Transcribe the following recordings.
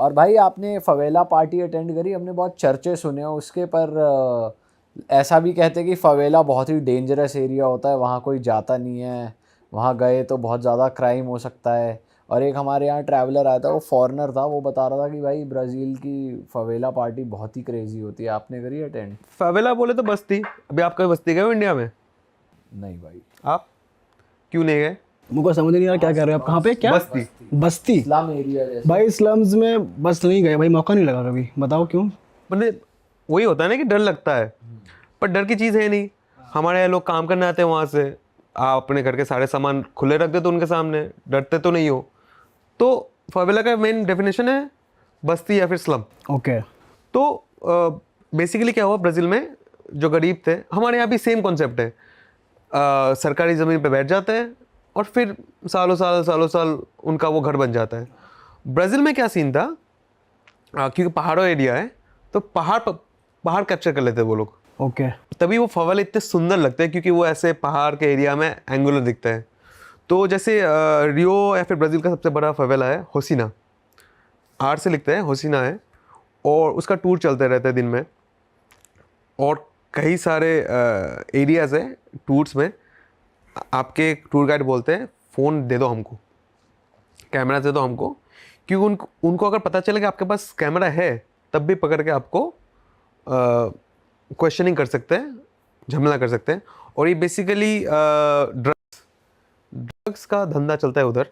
और भाई आपने फवेला पार्टी अटेंड करी? हमने बहुत चर्चे सुने हो उसके, पर ऐसा भी कहते हैं कि फवेला बहुत ही डेंजरस एरिया होता है, वहाँ कोई जाता नहीं है, वहाँ गए तो बहुत ज़्यादा क्राइम हो सकता है। और एक हमारे यहाँ ट्रैवलर आया था, वो फॉरेनर था, वो बता रहा था कि भाई ब्राज़ील की फवेला पार्टी बहुत ही क्रेजी होती है। आपने करी अटेंड? फवेला बोले तो बस्ती। अभी आप कभी बस्ती गए हो इंडिया में? नहीं भाई। आप क्यों नहीं गए? मुझको समझ नहीं आ रहा क्या कह रहे हो आप। कहाँ पे? क्या बस्ती। बस्ती? स्लम एरिया जैसे। भाई स्लम्स में बस नहीं गए भाई, मौका नहीं लगा कभी। बताओ क्यों? मतलब वही होता है ना कि डर लगता है, पर डर की चीज़ है नहीं। हमारे यहाँ लोग काम करने आते हैं वहाँ से, आप अपने घर के सारे सामान खुले रख देते उनके सामने, डरते तो नहीं हो। तो फवेला का मेन डेफिनेशन है बस्ती या फिर स्लम। ओके। तो बेसिकली क्या हुआ, ब्राज़ील में जो गरीब थे, हमारे यहाँ भी सेम कॉन्सेप्ट है। सरकारी ज़मीन पे बैठ जाते हैं और फिर सालों साल उनका वो घर बन जाता है। ब्राज़ील में क्या सीन था, क्योंकि पहाड़ों एरिया है तो पहाड़ कैप्चर कर लेते हैं वो लोग। ओके। तभी वो फवेला इतने सुंदर लगते हैं, क्योंकि वो ऐसे पहाड़ के एरिया में एंगुलर दिखते हैं। तो जैसे रियो या फिर ब्राज़ील का सबसे बड़ा फवेला है होसिना, आर से लिखते हैं, होसिना है, और उसका टूर चलते रहते हैं दिन में। और कई सारे एरियाज़ है टूर्स में। आपके टूर गाइड बोलते हैं फ़ोन दे दो हमको, कैमरा दे दो हमको, क्योंकि उनको अगर पता चले कि आपके पास कैमरा है, तब भी पकड़ के आपको क्वेश्चनिंग कर सकते हैं, झमेला कर सकते हैं। और ये बेसिकली ड्रग्स का धंधा चलता है उधर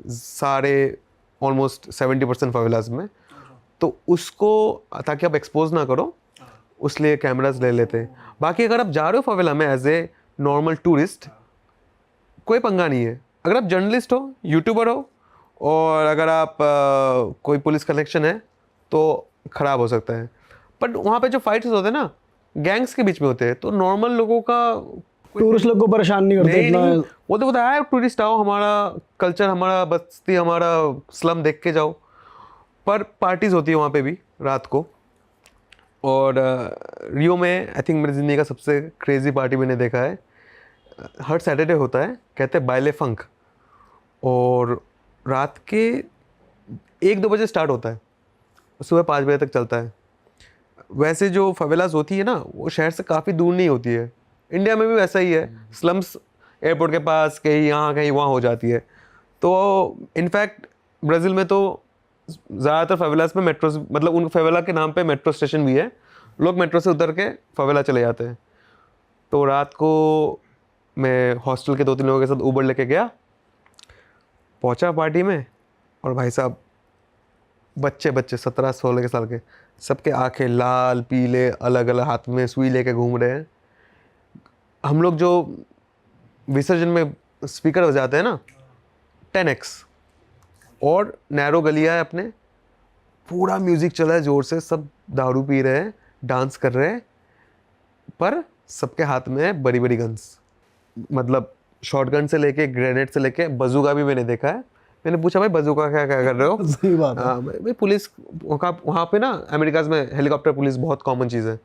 सारे ऑलमोस्ट 70% फवेलाज में। तो उसको ताकि आप एक्सपोज ना करो, उसलिए कैमराज ले लेते हैं। बाकी अगर आप जा रहे हो फवेला में एज ए नॉर्मल टूरिस्ट, कोई पंगा नहीं है। अगर आप जर्नलिस्ट हो, यूट्यूबर हो, और अगर आप कोई पुलिस कनेक्शन है, तो ख़राब हो सकता है। बट वहाँ पे जो फाइट्स होते हैं ना, गैंग्स के बीच में होते हैं, तो नॉर्मल लोगों का टूरिस्ट लोग को परेशान नहीं करते इतना? नहीं, वो तो बताया टूरिस्ट आओ, हमारा कल्चर, हमारा बस्ती, हमारा स्लम देख के जाओ। पर पार्टीज़ होती है वहाँ पे भी रात को। और रियो में आई थिंक मेरी ज़िंदगी का सबसे क्रेज़ी पार्टी मैंने देखा है। हर सैटरडे होता है, कहते हैं बाइले फंक, और रात के 1-2 बजे स्टार्ट होता है, सुबह 5 बजे तक चलता है। वैसे जो फवेलाज होती है ना, वो शहर से काफ़ी दूर नहीं होती है। इंडिया में भी वैसा ही है, स्लम्स एयरपोर्ट के पास कहीं यहाँ कहीं वहाँ हो जाती है। तो इनफैक्ट ब्राज़ील में तो ज़्यादातर फवेलाज में मेट्रो, मतलब उन फवेला के नाम पे मेट्रो स्टेशन भी है, लोग मेट्रो से उतर के फवेला चले जाते हैं। तो रात को मैं हॉस्टल के 2-3 लोगों के साथ उबर लेके गया, पहुंचा पार्टी में, और भाई साहब बच्चे 17-16 के साल के, सबके आंखें लाल पीले, अलग अलग हाथ में सुई लेके घूम रहे हैं। हम लोग जो विसर्जन में स्पीकर बजाते हैं ना, 10x, और नैरो गलियाँ है अपने, पूरा म्यूज़िक चला है ज़ोर से, सब दारू पी रहे हैं, डांस कर रहे हैं, पर सबके हाथ में है बड़ी बड़ी गन्स। मतलब शॉटगन से लेके ग्रेनेड से लेके बजूका भी मैंने देखा है। मैंने पूछा भाई बजूका क्या क्या कर रहे हो? सही बात है। भाई पुलिस वहाँ पे ना, अमेरिकाज में हेलीकॉप्टर पुलिस बहुत कॉमन चीज़ है।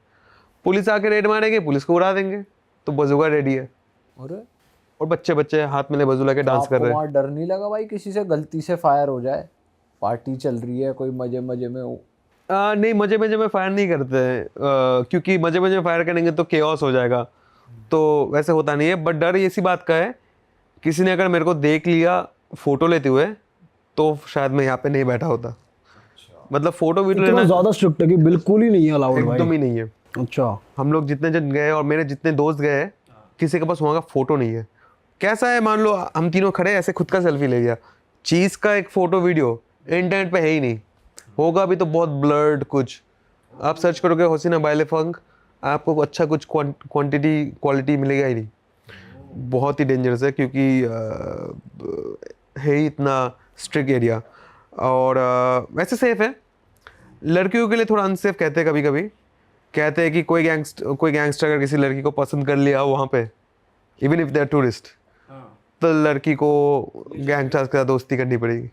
पुलिस आके रेड मारेंगे, पुलिस को उड़ा देंगे, तो बजूका रेडी है। और बच्चे हाथ में ले बजूला के डांस कर रहे हैं। वहाँ डर नहीं लगा भाई किसी से गलती से फायर हो जाए? पार्टी चल रही है, कोई मजे मजे में हो। नहीं, मजे में फायर नहीं करते हैं, क्योंकि मजे में फायर करेंगे तो केओस हो जाएगा, तो वैसे होता नहीं है। बट डर इसी बात का है, किसी ने अगर मेरे को देख लिया फ़ोटो लेते हुए, तो शायद मैं यहाँ पे नहीं बैठा होता। मतलब फ़ोटो वीडियो इतना लेना ज़्यादा स्ट्रिक्ट है कि बिल्कुल ही नहीं है अलाउड भाई? एकदम ही नहीं है। अच्छा। हम लोग जितने जन गए और मेरे जितने दोस्त गए, किसी के पास वहाँ का फ़ोटो नहीं है। कैसा है, मान लो हम तीनों खड़े ऐसे खुद का सेल्फी ले लिया, चीज़ का एक फ़ोटो वीडियो इंटरनेट पे है ही नहीं, होगा भी तो बहुत ब्लर्ड कुछ। आप सर्च करोगे होसिना बाइले फंक, आपको अच्छा कुछ क्वालिटी मिलेगा ही नहीं। बहुत ही डेंजरस है, क्योंकि है ही इतना स्ट्रिक्ट एरिया। और वैसे सेफ़ है, लड़कियों के लिए थोड़ा अनसेफ कहते हैं कभी कभी। कहते हैं कि कोई गैंगस्टर अगर किसी लड़की को पसंद कर लिया वहाँ पे, even if they are tourist, तो लड़की को गैंगस्टर्स के साथ दोस्ती करनी पड़ेगी।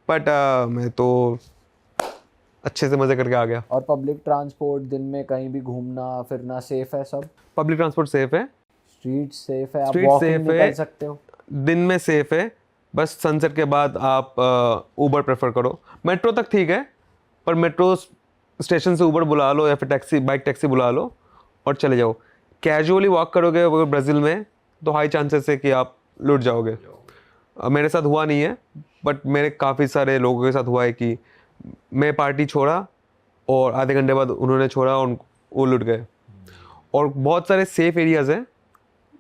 बट मैं तो अच्छे से मज़े करके आ गया। और पब्लिक ट्रांसपोर्ट दिन में कहीं भी घूमना फिरना सेफ है सब? पब्लिक ट्रांसपोर्ट सेफ है, स्ट्रीट सेफ है, आप स्ट्रीट वॉकिंग सेफ निकल है, सकते हो? दिन में सेफ है, बस सनसेट के बाद आप ऊबर प्रेफर करो। मेट्रो तक ठीक है, पर मेट्रो स्टेशन से ऊबर बुला लो या फिर टैक्सी, बाइक टैक्सी बुला लो और चले जाओ। कैजुअली वॉक करोगे अगर ब्राज़ील में तो हाई चांसेस है कि आप लुट जाओगे। मेरे साथ हुआ नहीं है, बट मेरे काफ़ी सारे लोगों के साथ हुआ है कि मैं पार्टी छोड़ा और आधे घंटे बाद उन्होंने छोड़ा और वो लुट गए। और बहुत सारे सेफ एरियाज़ हैं,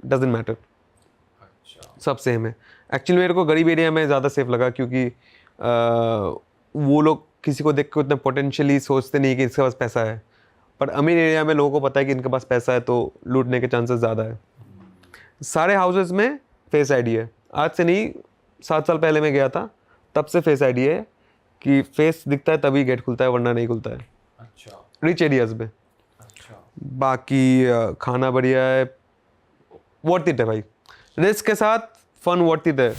डजेंट मैटर, सब सेम है। एक्चुअली मेरे को गरीब एरिया में ज़्यादा सेफ लगा, क्योंकि वो लोग किसी को देख के उतना पोटेंशियली सोचते नहीं कि इसके पास पैसा है, पर अमीर एरिया में लोगों को पता है कि इनके पास पैसा है तो लूटने के चांसेस ज़्यादा है। सारे हाउसेस में फेस आईडी है, आज से नहीं 7 साल पहले मैं गया था तब से फेस आईडी है कि फेस दिखता है तभी गेट खुलता है, वरना नहीं खुलता है। अच्छा रिच एरियाज में। अच्छा। बाकी खाना बढ़िया है, वर्थ इट है भाई, रिस्क के साथ फन वर्थ इट है।